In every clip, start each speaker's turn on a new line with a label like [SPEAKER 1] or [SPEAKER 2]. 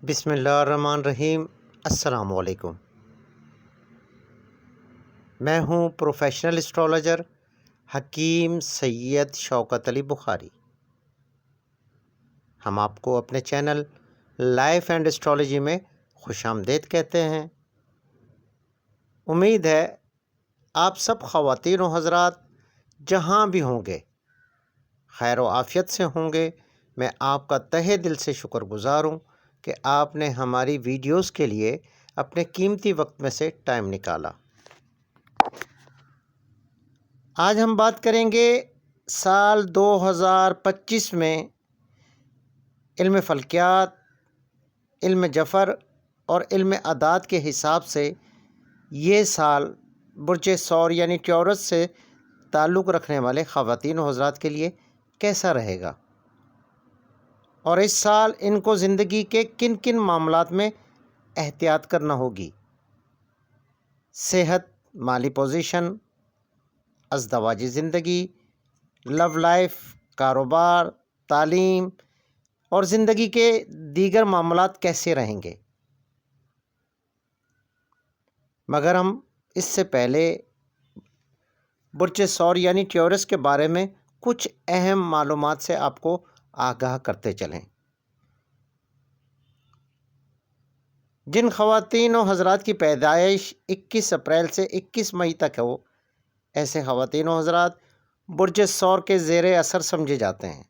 [SPEAKER 1] بسم اللہ الرحمن الرحیم۔ السلام علیکم۔ میں ہوں پروفیشنل اسٹرالوجر حکیم سید شوکت علی بخاری۔ ہم آپ کو اپنے چینل لائف اینڈ اسٹرالوجی میں خوش آمدید کہتے ہیں۔ امید ہے آپ سب خواتین و حضرات جہاں بھی ہوں گے خیر و عافیت سے ہوں گے۔ میں آپ کا تہہ دل سے شکر گزار ہوں کہ آپ نے ہماری ویڈیوز کے لیے اپنے قیمتی وقت میں سے ٹائم نکالا۔ آج ہم بات کریں گے سال 2025 میں علم فلکیات، علم جفر اور علم اعداد کے حساب سے یہ سال برج ثور یعنی ٹیورس سے تعلق رکھنے والے خواتین و حضرات کے لیے کیسا رہے گا، اور اس سال ان کو زندگی کے کن کن معاملات میں احتیاط کرنا ہوگی۔ صحت، مالی پوزیشن، ازدواجی زندگی، لو لائف، کاروبار، تعلیم اور زندگی کے دیگر معاملات کیسے رہیں گے۔ مگر ہم اس سے پہلے برج ثور یعنی ٹیورس کے بارے میں کچھ اہم معلومات سے آپ کو آگاہ کرتے چلیں۔ جن خواتین و حضرات کی پیدائش 21 اپریل سے 21 مئی تک ہو، ایسے خواتین و حضرات برج ثور کے زیر اثر سمجھے جاتے ہیں،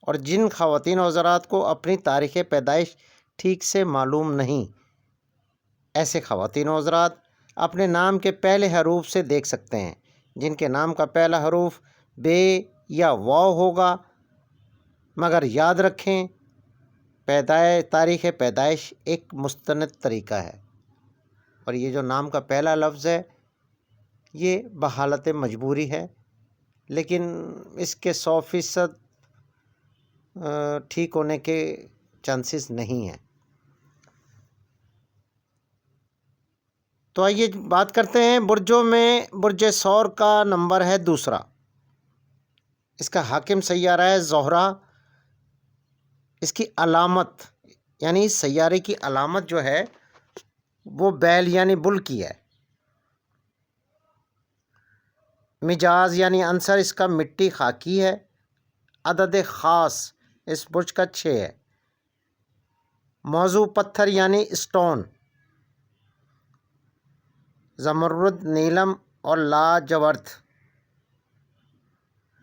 [SPEAKER 1] اور جن خواتین و حضرات کو اپنی تاریخ پیدائش ٹھیک سے معلوم نہیں، ایسے خواتین و حضرات اپنے نام کے پہلے حروف سے دیکھ سکتے ہیں۔ جن کے نام کا پہلا حروف بے یا واو ہوگا، مگر یاد رکھیں تاریخ پیدائش ایک مستند طریقہ ہے، اور یہ جو نام کا پہلا لفظ ہے یہ بحالت مجبوری ہے، لیکن اس کے 100% ٹھیک ہونے کے چانسز نہیں ہیں۔ تو آئیے بات کرتے ہیں برجوں میں۔ برج ثور کا نمبر ہے 2، اس کا حاکم سیارہ ہے زہرہ۔ اس کی علامت یعنی سیارے کی علامت جو ہے وہ بیل یعنی بل کی ہے۔ مجاز یعنی عنصر اس کا مٹی خاکی ہے۔ عدد خاص اس برج کا 6 ہے۔ موضوع پتھر یعنی اسٹون، زمرد، نیلم اور لاجورد۔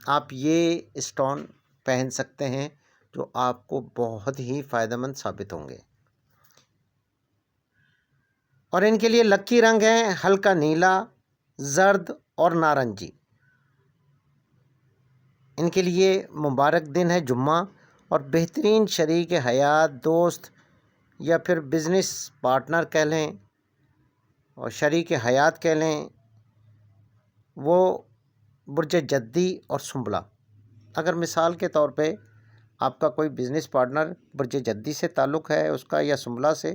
[SPEAKER 1] آپ یہ اسٹون پہن سکتے ہیں جو آپ کو بہت ہی فائدہ مند ثابت ہوں گے، اور ان کے لیے لکی رنگ ہیں ہلکا نیلا، زرد اور نارنجی۔ ان کے لیے مبارک دن ہے جمعہ، اور بہترین شریک حیات، دوست یا پھر بزنس پارٹنر کہہ لیں اور شریک حیات کہہ لیں، وہ برج جدی اور سنبلہ۔ اگر مثال کے طور پہ آپ کا کوئی بزنس پارٹنر برج جدی سے تعلق ہے اس کا یا سنبلہ سے،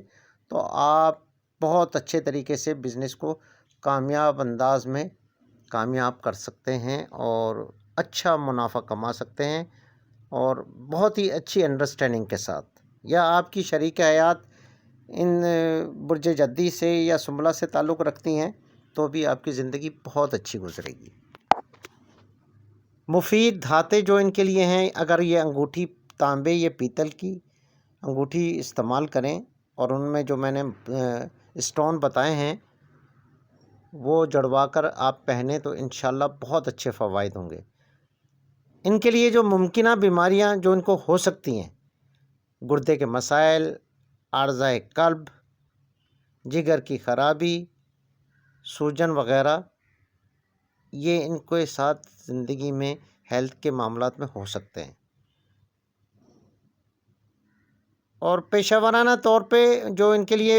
[SPEAKER 1] تو آپ بہت اچھے طریقے سے بزنس کو کامیاب انداز میں کامیاب کر سکتے ہیں اور اچھا منافع کما سکتے ہیں، اور بہت ہی اچھی انڈرسٹینڈنگ کے ساتھ۔ یا آپ کی شریک حیات ان برج جدی سے یا سنبلہ سے تعلق رکھتی ہیں تو بھی آپ کی زندگی بہت اچھی گزرے گی۔ مفید دھاتیں جو ان کے لیے ہیں، اگر یہ انگوٹھی تانبے یا پیتل کی انگوٹھی استعمال کریں اور ان میں جو میں نے اسٹون بتائے ہیں وہ جڑوا کر آپ پہنیں تو انشاءاللہ بہت اچھے فوائد ہوں گے۔ ان کے لیے جو ممکنہ بیماریاں جو ان کو ہو سکتی ہیں، گردے کے مسائل، عارضہ قلب، جگر کی خرابی، سوجن وغیرہ، یہ ان کے ساتھ زندگی میں ہیلتھ کے معاملات میں ہو سکتے ہیں۔ اور پیشہ ورانہ طور پہ جو ان کے لیے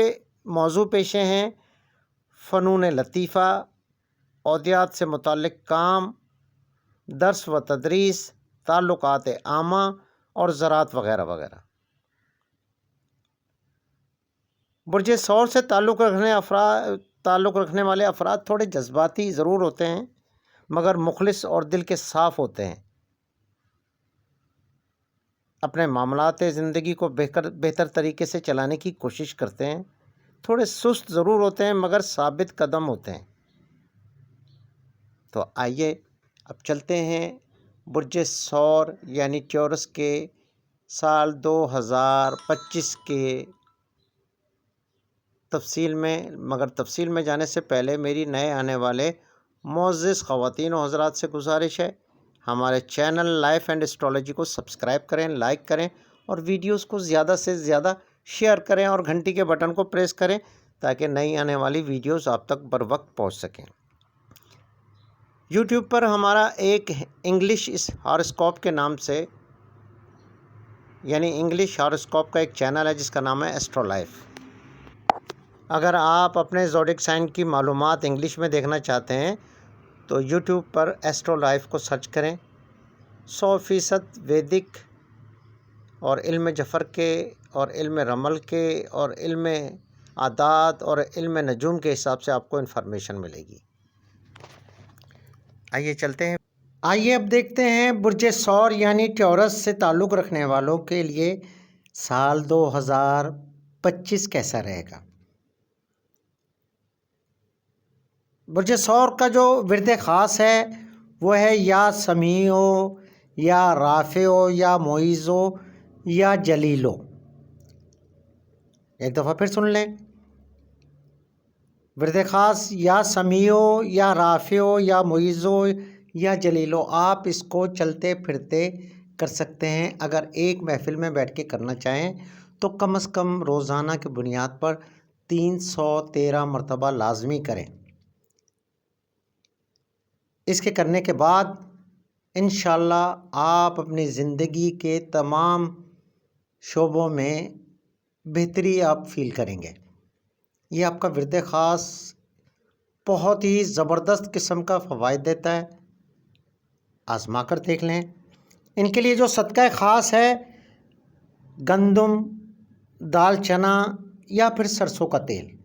[SPEAKER 1] موضوع پیشے ہیں، فنون لطیفہ، عودیات سے متعلق کام، درس و تدریس، تعلقات عامہ اور زراعت وغیرہ وغیرہ۔ برج ثور سے تعلق رکھنے والے افراد تھوڑے جذباتی ضرور ہوتے ہیں، مگر مخلص اور دل کے صاف ہوتے ہیں۔ اپنے معاملات زندگی کو بہتر طریقے سے چلانے کی کوشش کرتے ہیں، تھوڑے سست ضرور ہوتے ہیں مگر ثابت قدم ہوتے ہیں۔ تو آئیے اب چلتے ہیں برج ثور یعنی ٹیورس کے سال 2025 کے تفصیل میں، مگر تفصیل میں جانے سے پہلے میری نئے آنے والے معزز خواتین و حضرات سے گزارش ہے، ہمارے چینل لائف اینڈ اسٹرالوجی کو سبسکرائب کریں، لائک کریں اور ویڈیوز کو زیادہ سے زیادہ شیئر کریں اور گھنٹی کے بٹن کو پریس کریں تاکہ نئی آنے والی ویڈیوز آپ تک بر وقت پہنچ سکیں۔ یوٹیوب پر ہمارا ایک انگلش ہاروسکوپ کے نام سے یعنی انگلش ہاروسکوپ کا ایک چینل ہے جس کا نام ہے ایسٹرو لائف۔ اگر آپ اپنے زوڈک سائن کی معلومات انگلش میں دیکھنا چاہتے ہیں تو یوٹیوب پر ایسٹرو لائف کو سرچ کریں۔ 100% ویدک اور علم جفر کے اور علم رمل کے اور علم عادات اور علم نجوم کے حساب سے آپ کو انفارمیشن ملے گی۔ آئیے چلتے ہیں، آئیے اب دیکھتے ہیں برج ثور یعنی ٹیورس سے تعلق رکھنے والوں کے لیے سال 2025 کیسا رہے گا۔ برج ثور کا جو ورد خاص ہے وہ ہے یا سمیعو یا رافعو یا معیزو یا جلیلو۔ ایک دفعہ پھر سن لیں، ورد خاص یا سمیعو یا رافعو یا معیزو یا جلیلو۔ آپ اس کو چلتے پھرتے کر سکتے ہیں، اگر ایک محفل میں بیٹھ کے کرنا چاہیں تو کم از کم روزانہ کی بنیاد پر 313 مرتبہ لازمی کریں۔ اس کے کرنے کے بعد انشاءاللہ آپ اپنی زندگی کے تمام شعبوں میں بہتری آپ فیل کریں گے۔ یہ آپ کا ورد خاص بہت ہی زبردست قسم کا فوائد دیتا ہے، آزما کر دیکھ لیں۔ ان کے لیے جو صدقہ خاص ہے گندم، دال چنا یا پھر سرسوں کا تیل،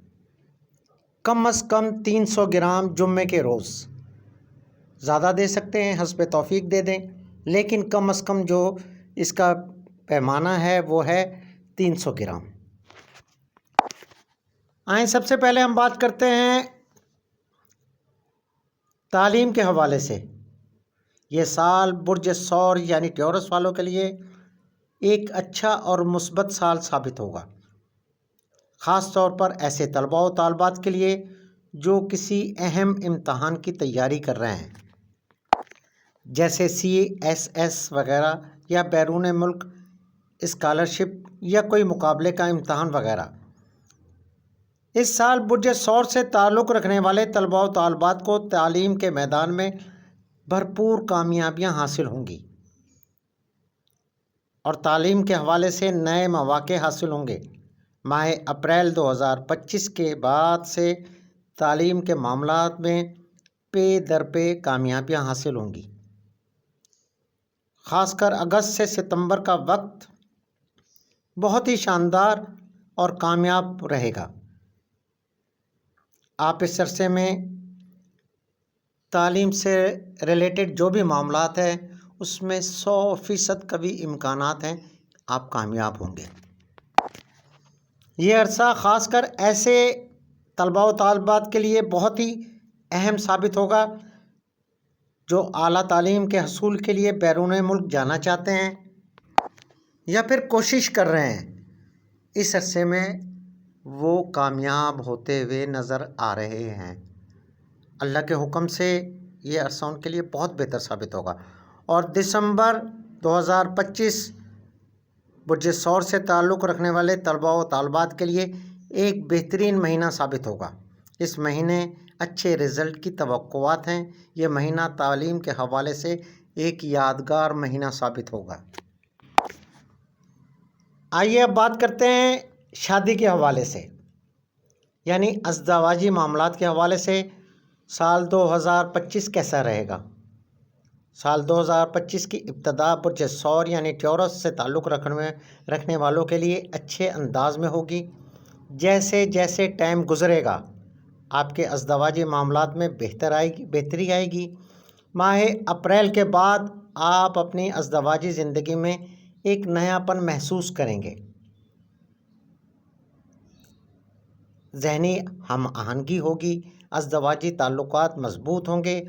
[SPEAKER 1] کم از کم 300 گرام جمعے کے روز، زیادہ دے سکتے ہیں حسب توفیق دے دیں، لیکن کم از کم جو اس کا پیمانہ ہے وہ ہے 300 گرام۔ آئیں سب سے پہلے ہم بات کرتے ہیں تعلیم کے حوالے سے۔ یہ سال برج ثور یعنی ٹیورس والوں کے لیے ایک اچھا اور مثبت سال ثابت ہوگا، خاص طور پر ایسے طلباء و طالبات کے لیے جو کسی اہم امتحان کی تیاری کر رہے ہیں جیسے CSS وغیرہ یا بیرون ملک اسکالرشپ یا کوئی مقابلے کا امتحان وغیرہ۔ اس سال برج ثور سے تعلق رکھنے والے طلباء و طالبات کو تعلیم کے میدان میں بھرپور کامیابیاں حاصل ہوں گی اور تعلیم کے حوالے سے نئے مواقع حاصل ہوں گے۔ ماہ اپریل 2025 کے بعد سے تعلیم کے معاملات میں پے در پے کامیابیاں حاصل ہوں گی۔ خاص کر اگست سے ستمبر کا وقت بہت ہی شاندار اور کامیاب رہے گا۔ آپ اس عرصے میں تعلیم سے ریلیٹڈ جو بھی معاملات ہیں اس میں 100% کا بھی امکانات ہیں، آپ کامیاب ہوں گے۔ یہ عرصہ خاص کر ایسے طلباء و طالبات کے لیے بہت ہی اہم ثابت ہوگا جو اعلیٰ تعلیم کے حصول کے لیے بیرون ملک جانا چاہتے ہیں یا پھر کوشش کر رہے ہیں۔ اس عرصے میں وہ کامیاب ہوتے ہوئے نظر آ رہے ہیں۔ اللہ کے حکم سے یہ عرصہ ان کے لیے بہت بہتر ثابت ہوگا، اور دسمبر 2025 برج ثور سے تعلق رکھنے والے طلباء و طالبات کے لیے ایک بہترین مہینہ ثابت ہوگا۔ اس مہینے اچھے رزلٹ کی توقعات ہیں۔ یہ مہینہ تعلیم کے حوالے سے ایک یادگار مہینہ ثابت ہوگا۔ آئیے اب بات کرتے ہیں شادی کے حوالے سے، یعنی ازدواجی معاملات کے حوالے سے سال 2025 کیسا رہے گا۔ سال 2025 کی ابتدا برج ثور یعنی ٹیورس سے تعلق رکھنے والوں کے لیے اچھے انداز میں ہوگی۔ جیسے جیسے ٹائم گزرے گا آپ کے ازدواجی معاملات میں بہتری آئے گی۔ ماہ اپریل کے بعد آپ اپنی ازدواجی زندگی میں ایک نیاپن محسوس کریں گے، ذہنی ہم آہنگی ہوگی، ازدواجی تعلقات مضبوط ہوں گے،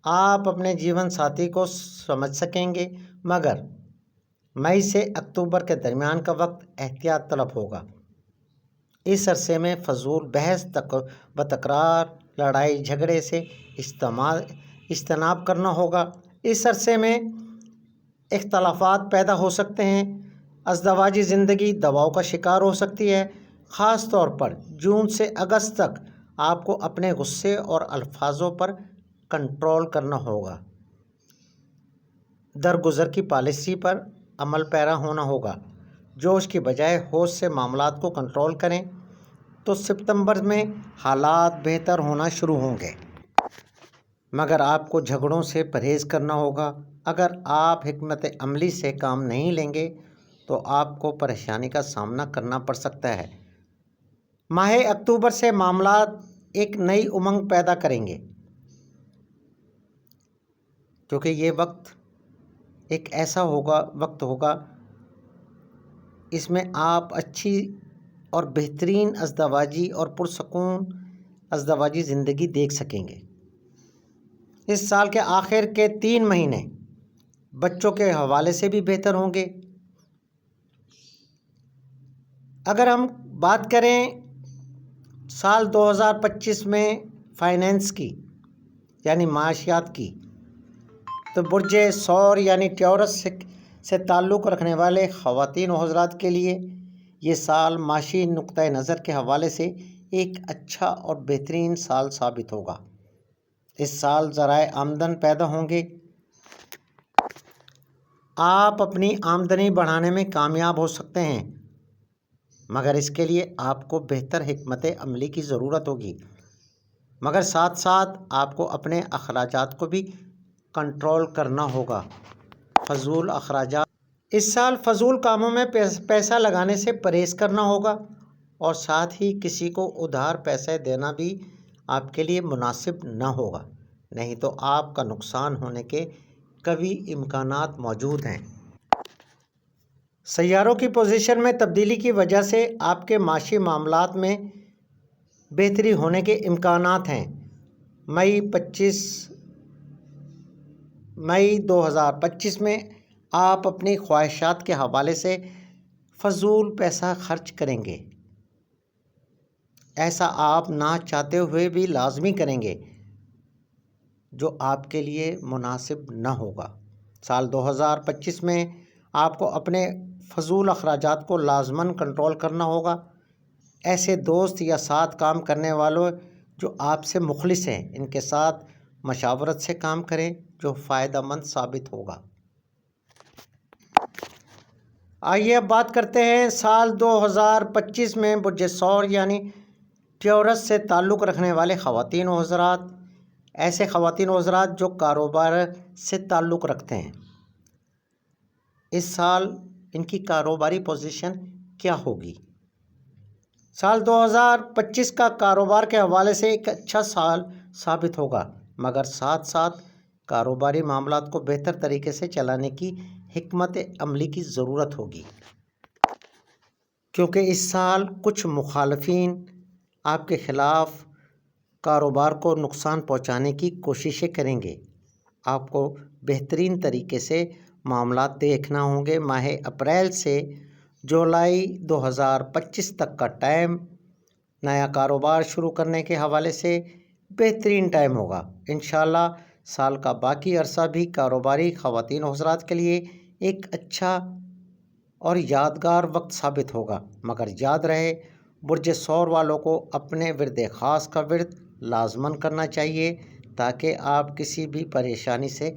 [SPEAKER 1] آپ اپنے جیون ساتھی کو سمجھ سکیں گے، مگر مئی سے اکتوبر کے درمیان کا وقت احتیاط طلب ہوگا۔ اس عرصے میں فضول بحث و تکرار، لڑائی جھگڑے سے اجتناب کرنا ہوگا۔ اس عرصے میں اختلافات پیدا ہو سکتے ہیں، ازدواجی زندگی دباؤ کا شکار ہو سکتی ہے۔ خاص طور پر جون سے اگست تک آپ کو اپنے غصے اور الفاظوں پر کنٹرول کرنا ہوگا۔ درگزر کی پالیسی پر عمل پیرا ہونا ہوگا۔ جوش کی بجائے ہوش سے معاملات کو کنٹرول کریں تو ستمبر میں حالات بہتر ہونا شروع ہوں گے، مگر آپ کو جھگڑوں سے پرہیز کرنا ہوگا۔ اگر آپ حکمت عملی سے کام نہیں لیں گے تو آپ کو پریشانی کا سامنا کرنا پڑ سکتا ہے۔ ماہ اکتوبر سے معاملات ایک نئی امنگ پیدا کریں گے، کیونکہ یہ وقت ایک ایسا وقت ہوگا، اس میں آپ اچھی اور بہترین ازدواجی اور پرسکون ازدواجی زندگی دیکھ سکیں گے۔ اس سال کے آخر کے 3 مہینے بچوں کے حوالے سے بھی بہتر ہوں گے۔ اگر ہم بات کریں سال 2025 میں فائنینس کی یعنی معاشیات کی، تو برج ثور یعنی ٹیورس سے تعلق رکھنے والے خواتین و حضرات کے لیے یہ سال معاشی نقطۂ نظر کے حوالے سے ایک اچھا اور بہترین سال ثابت ہوگا۔ اس سال ذرائع آمدن پیدا ہوں گے، آپ اپنی آمدنی بڑھانے میں کامیاب ہو سکتے ہیں، مگر اس کے لیے آپ کو بہتر حکمت عملی کی ضرورت ہوگی، مگر ساتھ ساتھ آپ کو اپنے اخراجات کو بھی کنٹرول کرنا ہوگا۔ فضول اخراجات، اس سال فضول کاموں میں پیسہ لگانے سے پرہیز کرنا ہوگا، اور ساتھ ہی کسی کو ادھار پیسے دینا بھی آپ کے لیے مناسب نہ ہوگا، نہیں تو آپ کا نقصان ہونے کے قوی امکانات موجود ہیں۔ سیاروں کی پوزیشن میں تبدیلی کی وجہ سے آپ کے معاشی معاملات میں بہتری ہونے کے امکانات ہیں۔ مئی 2025 میں آپ اپنی خواہشات کے حوالے سے فضول پیسہ خرچ کریں گے، ایسا آپ نہ چاہتے ہوئے بھی لازمی کریں گے، جو آپ کے لیے مناسب نہ ہوگا۔ سال 2025 میں آپ کو اپنے فضول اخراجات کو لازماً کنٹرول کرنا ہوگا۔ ایسے دوست یا ساتھ کام کرنے والوں جو آپ سے مخلص ہیں، ان کے ساتھ مشاورت سے کام کریں جو فائدہ مند ثابت ہوگا۔ آئیے اب بات کرتے ہیں سال 2025 میں برج ثور یعنی ٹیورس سے تعلق رکھنے والے خواتین و حضرات، ایسے خواتین و حضرات جو کاروبار سے تعلق رکھتے ہیں۔ اس سال ان کی کاروباری پوزیشن کیا ہوگی؟ سال 2025 کا کاروبار کے حوالے سے ایک اچھا سال ثابت ہوگا، مگر ساتھ ساتھ کاروباری معاملات کو بہتر طریقے سے چلانے کی حکمت عملی کی ضرورت ہوگی، کیونکہ اس سال کچھ مخالفین آپ کے خلاف کاروبار کو نقصان پہنچانے کی کوششیں کریں گے۔ آپ کو بہترین طریقے سے معاملات دیکھنا ہوں گے۔ ماہ اپریل سے جولائی 2025 تک کا ٹائم نیا کاروبار شروع کرنے کے حوالے سے بہترین ٹائم ہوگا۔ انشاءاللہ سال کا باقی عرصہ بھی کاروباری خواتین و حضرات کے لیے ایک اچھا اور یادگار وقت ثابت ہوگا، مگر یاد رہے برج ثور والوں کو اپنے ورد خاص کا ورد لازماً کرنا چاہیے تاکہ آپ کسی بھی پریشانی سے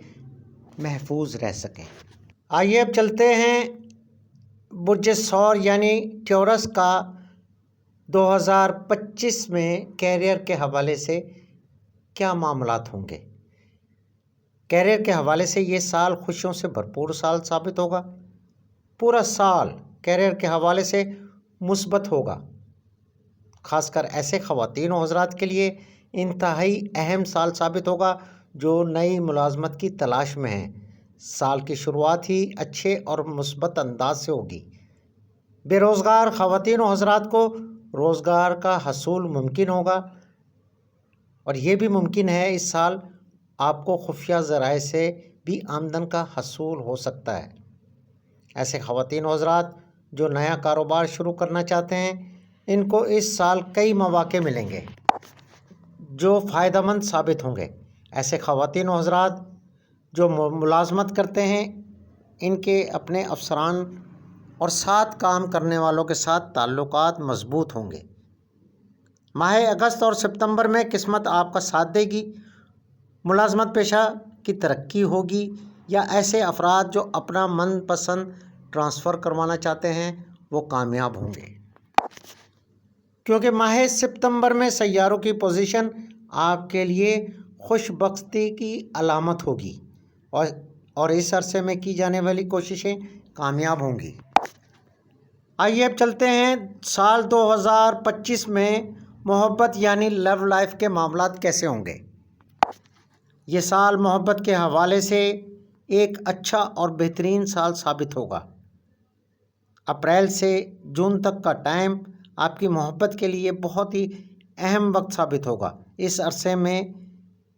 [SPEAKER 1] محفوظ رہ سکیں۔ آئیے اب چلتے ہیں برج ثور یعنی ٹیورس کا 2025 میں کیریئر کے حوالے سے کیا معاملات ہوں گے۔ کیریئر کے حوالے سے یہ سال خوشیوں سے بھرپور سال ثابت ہوگا۔ پورا سال کیریئر کے حوالے سے مثبت ہوگا، خاص کر ایسے خواتین و حضرات کے لیے انتہائی اہم سال ثابت ہوگا جو نئی ملازمت کی تلاش میں ہیں۔ سال کی شروعات ہی اچھے اور مثبت انداز سے ہوگی۔ بے روزگار خواتین و حضرات کو روزگار کا حصول ممکن ہوگا، اور یہ بھی ممکن ہے اس سال آپ کو خفیہ ذرائع سے بھی آمدن کا حصول ہو سکتا ہے۔ ایسے خواتین و حضرات جو نیا کاروبار شروع کرنا چاہتے ہیں، ان کو اس سال کئی مواقع ملیں گے جو فائدہ مند ثابت ہوں گے۔ ایسے خواتین و حضرات جو ملازمت کرتے ہیں، ان کے اپنے افسران اور ساتھ کام کرنے والوں کے ساتھ تعلقات مضبوط ہوں گے۔ ماہ اگست اور ستمبر میں قسمت آپ کا ساتھ دے گی۔ ملازمت پیشہ کی ترقی ہوگی، یا ایسے افراد جو اپنا من پسند ٹرانسفر کروانا چاہتے ہیں وہ کامیاب ہوں گے، کیونکہ ماہ ستمبر میں سیاروں کی پوزیشن آپ کے لیے خوش بختی کی علامت ہوگی، اور اس عرصے میں کی جانے والی کوششیں کامیاب ہوں گی۔ آئیے اب چلتے ہیں سال 2025 میں محبت یعنی لو لائف کے معاملات کیسے ہوں گے۔ یہ سال محبت کے حوالے سے ایک اچھا اور بہترین سال ثابت ہوگا۔ اپریل سے جون تک کا ٹائم آپ کی محبت کے لیے بہت ہی اہم وقت ثابت ہوگا۔ اس عرصے میں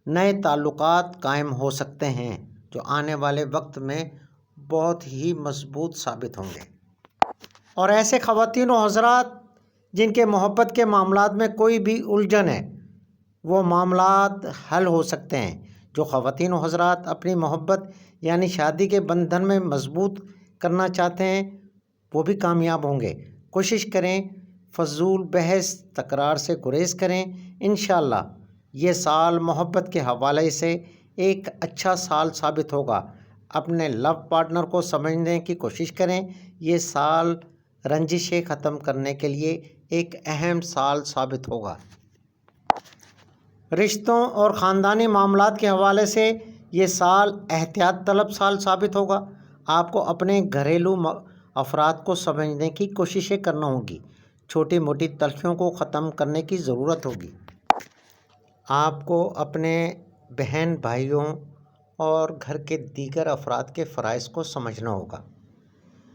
[SPEAKER 1] نئے تعلقات قائم ہو سکتے ہیں جو آنے والے وقت میں بہت ہی مضبوط ثابت ہوں گے۔ اور ایسے خواتین و حضرات جن کے محبت کے معاملات میں کوئی بھی الجھن ہے، وہ معاملات حل ہو سکتے ہیں۔ جو خواتین و حضرات اپنی محبت یعنی شادی کے بندھن میں مضبوط کرنا چاہتے ہیں، وہ بھی کامیاب ہوں گے۔ کوشش کریں، فضول بحث تکرار سے گریز کریں۔ انشاءاللہ یہ سال محبت کے حوالے سے ایک اچھا سال ثابت ہوگا۔ اپنے لو پارٹنر کو سمجھنے کی کوشش کریں۔ یہ سال رنجشیں ختم کرنے کے لیے ایک اہم سال ثابت ہوگا۔ رشتوں اور خاندانی معاملات کے حوالے سے یہ سال احتیاط طلب سال ثابت ہوگا۔ آپ کو اپنے گھریلو افراد کو سمجھنے کی کوششیں کرنا ہوگی۔ چھوٹی موٹی تلخیوں کو ختم کرنے کی ضرورت ہوگی۔ آپ کو اپنے بہن بھائیوں اور گھر کے دیگر افراد کے فرائض کو سمجھنا ہوگا۔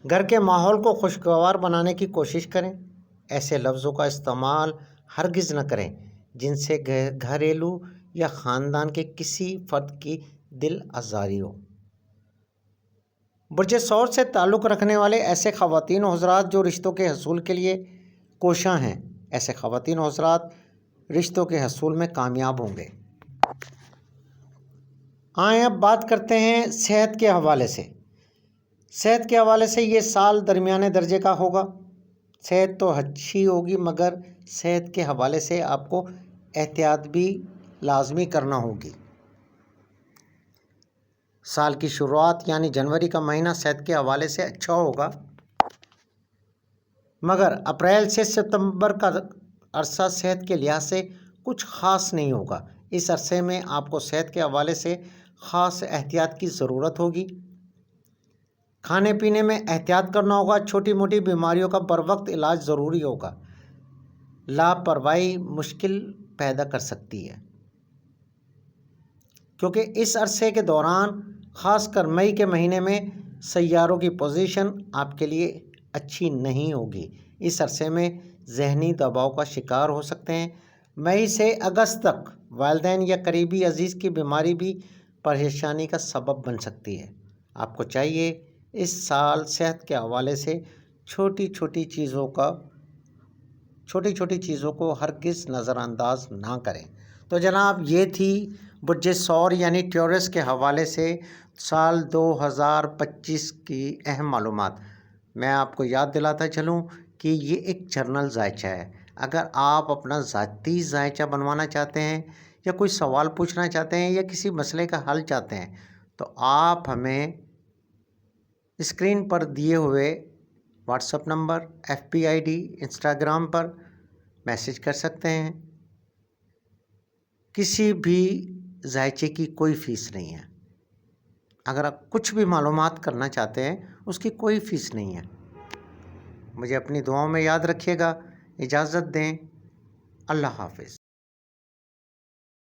[SPEAKER 1] گھر کے ماحول کو خوشگوار بنانے کی کوشش کریں۔ ایسے لفظوں کا استعمال ہرگز نہ کریں جن سے گھریلو یا خاندان کے کسی فرد کی دل آزاری ہو۔ برج ثور سے تعلق رکھنے والے ایسے خواتین و حضرات جو رشتوں کے حصول کے لیے کوشاں ہیں، ایسے خواتین و حضرات رشتوں کے حصول میں کامیاب ہوں گے۔ آئیں اب بات کرتے ہیں صحت کے حوالے سے۔ صحت کے حوالے سے یہ سال درمیانے درجے کا ہوگا۔ صحت تو اچھی ہوگی، مگر صحت کے حوالے سے آپ کو احتیاط بھی لازمی کرنا ہوگی۔ سال کی شروعات یعنی جنوری کا مہینہ صحت کے حوالے سے اچھا ہوگا، مگر اپریل سے ستمبر کا عرصہ صحت کے لحاظ سے کچھ خاص نہیں ہوگا۔ اس عرصے میں آپ کو صحت کے حوالے سے خاص احتیاط کی ضرورت ہوگی۔ کھانے پینے میں احتیاط کرنا ہوگا۔ چھوٹی موٹی بیماریوں کا بروقت علاج ضروری ہوگا۔ لاپرواہی مشکل پیدا کر سکتی ہے، کیونکہ اس عرصے کے دوران خاص کر مئی کے مہینے میں سیاروں کی پوزیشن آپ کے لیے اچھی نہیں ہوگی۔ اس عرصے میں ذہنی دباؤ کا شکار ہو سکتے ہیں۔ مئی سے اگست تک والدین یا قریبی عزیز کی بیماری بھی پریشانی کا سبب بن سکتی ہے۔ آپ کو چاہیے اس سال صحت کے حوالے سے چھوٹی چھوٹی چیزوں کو ہرگز نظر انداز نہ کریں۔ تو جناب یہ تھی برج ثور یعنی ٹیورس کے حوالے سے سال 2025 کی اہم معلومات۔ میں آپ کو یاد دلاتا چلوں کہ یہ ایک جرنل ذائچہ ہے۔ اگر آپ اپنا ذاتی ذائچہ بنوانا چاہتے ہیں، یا کوئی سوال پوچھنا چاہتے ہیں، یا کسی مسئلے کا حل چاہتے ہیں، تو آپ ہمیں اسکرین پر دیے ہوئے WhatsApp number, FB ID، Instagram پر میسج کر سکتے ہیں۔ کسی بھی ذائچے کی کوئی فیس نہیں ہے۔ اگر آپ کچھ بھی معلومات کرنا چاہتے ہیں، اس کی کوئی فیس نہیں ہے۔ مجھے اپنی دعاؤں میں یاد رکھیے گا۔ اجازت دیں۔ اللہ حافظ۔